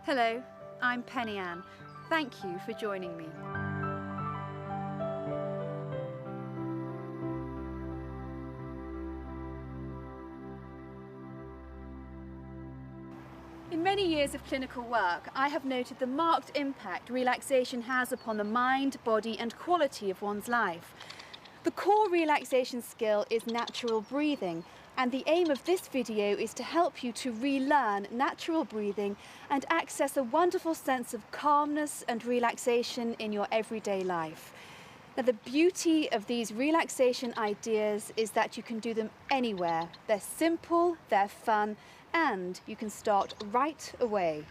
Hello, I'm Penny Ann. Thank you for joining me. In many years of clinical work, I have noted the marked impact relaxation has upon the mind, body and quality of one's life. The core relaxation skill is natural breathing, and the aim of this video is to help you to relearn natural breathing and access a wonderful sense of calmness and relaxation in your everyday life. Now, the beauty of these relaxation ideas is that you can do them anywhere. They're simple, they're fun, and you can start right away.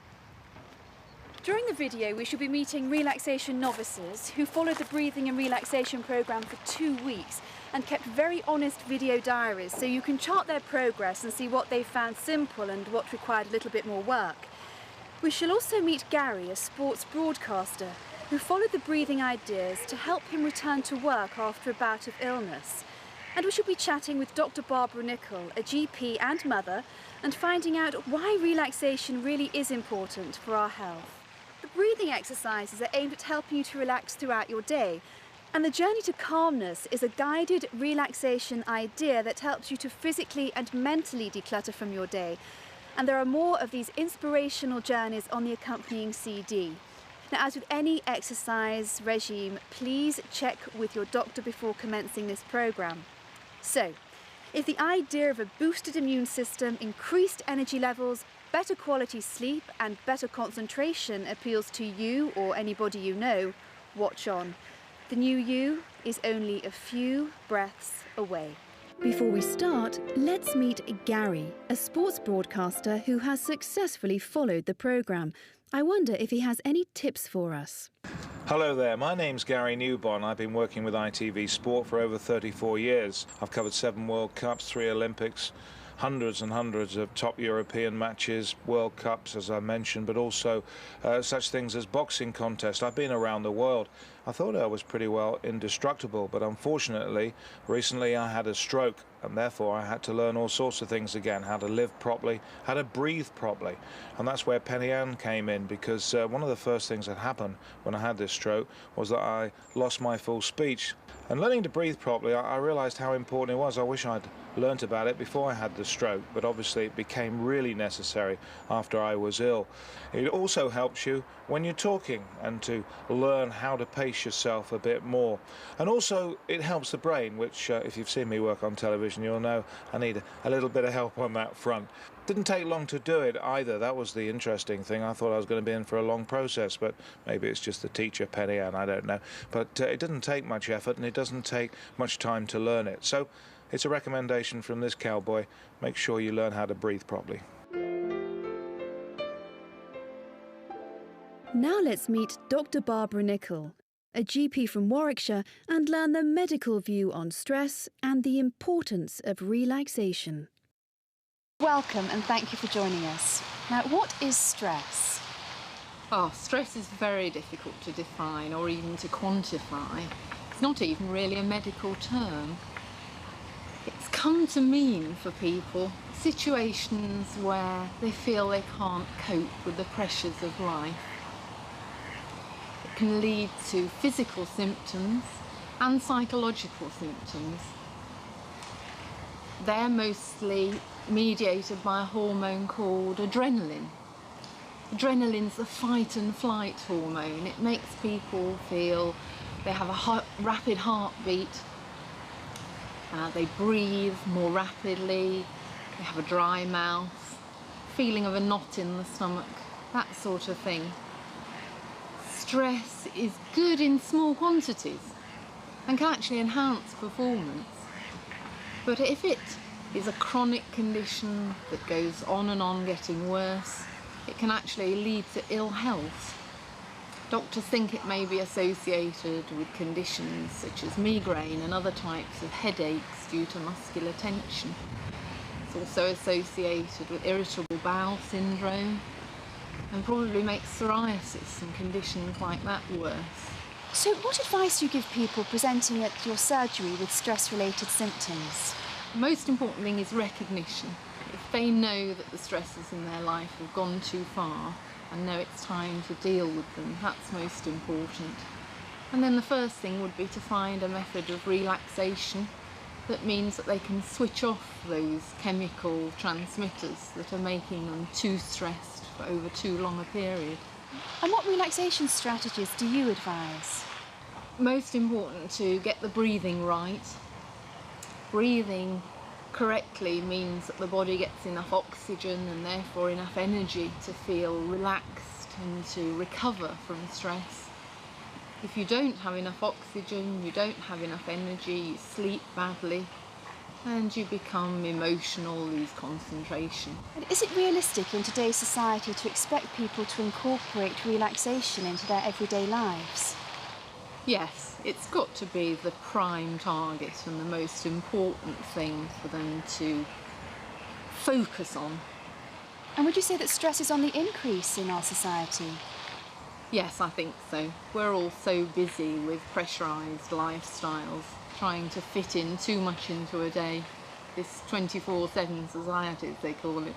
During the video, we shall be meeting relaxation novices who followed the breathing and relaxation program for 2 weeks and kept very honest video diaries, so you can chart their progress and see what they found simple and what required a little bit more work. We shall also meet Gary, a sports broadcaster, who followed the breathing ideas to help him return to work after a bout of illness. And we shall be chatting with Dr. Barbara Nicol, a GP and mother, and finding out why relaxation really is important for our health. The breathing exercises are aimed at helping you to relax throughout your day, and the journey to calmness is a guided relaxation idea that helps you to physically and mentally declutter from your day. And there are more of these inspirational journeys on the accompanying CD. Now, as with any exercise regime, please check with your doctor before commencing this programme. So, if the idea of a boosted immune system, increased energy levels, better quality sleep and better concentration appeals to you or anybody you know, watch on. The new you is only a few breaths away. Before we start, let's meet Gary, a sports broadcaster who has successfully followed the programme. I wonder if he has any tips for us. Hello there, my name's Gary Newbon. I've been working with ITV Sport for over 34 years. I've covered 7 World Cups, 3 Olympics, hundreds and hundreds of top European matches, World Cups as I mentioned, but also such things as boxing contests. I've been around the world. I thought I was pretty well indestructible, but unfortunately recently I had a stroke, and therefore I had to learn all sorts of things again, how to live properly, how to breathe properly. And that's where Penny Ann came in, because one of the first things that happened when I had this stroke was that I lost my full speech. And learning to breathe properly, I realised how important it was. I wish I'd learnt about it before I had the stroke, but obviously it became really necessary after I was ill. It also helps you when you're talking and to learn how to pace yourself a bit more. And also it helps the brain, which if you've seen me work on television, you'll know I need a little bit of help on that front. Didn't take long to do it either. That was the interesting thing. I thought I was going to be in for a long process, but maybe it's just the teacher, Penny Ann, I don't know. But it didn't take much effort, and it doesn't take much time to learn it. So it's a recommendation from this cowboy. Make sure you learn how to breathe properly. Now let's meet Dr. Barbara Nicol, a GP from Warwickshire, and learn the medical view on stress and the importance of relaxation. Welcome and thank you for joining us. Now, what is stress? Oh, stress is very difficult to define or even to quantify. It's not even really a medical term. It's come to mean for people situations where they feel they can't cope with the pressures of life. It can lead to physical symptoms and psychological symptoms. They're mostly mediated by a hormone called adrenaline. Adrenaline's the fight and flight hormone. It makes people feel they have a rapid heartbeat, they breathe more rapidly, they have a dry mouth, feeling of a knot in the stomach, that sort of thing. Stress is good in small quantities and can actually enhance performance. But if it is a chronic condition that goes on and on getting worse, it can actually lead to ill health. Doctors think it may be associated with conditions such as migraine and other types of headaches due to muscular tension. It's also associated with irritable bowel syndrome and probably makes psoriasis and conditions like that worse. So what advice do you give people presenting at your surgery with stress-related symptoms? The most important thing is recognition. If they know that the stresses in their life have gone too far, and know it's time to deal with them. That's most important. And then the first thing would be to find a method of relaxation that means that they can switch off those chemical transmitters that are making them too stressed for over too long a period. And what relaxation strategies do you advise? Most important to get the breathing right. Breathing correctly means that the body gets enough oxygen and therefore enough energy to feel relaxed and to recover from stress. If you don't have enough oxygen, you don't have enough energy, you sleep badly, and you become emotional, lose concentration. And is it realistic in today's society to expect people to incorporate relaxation into their everyday lives? Yes, it's got to be the prime target and the most important thing for them to focus on. And would you say that stress is on the increase in our society? Yes, I think so. We're all so busy with pressurised lifestyles, trying to fit in too much into a day. This 24/7 society, as they call it.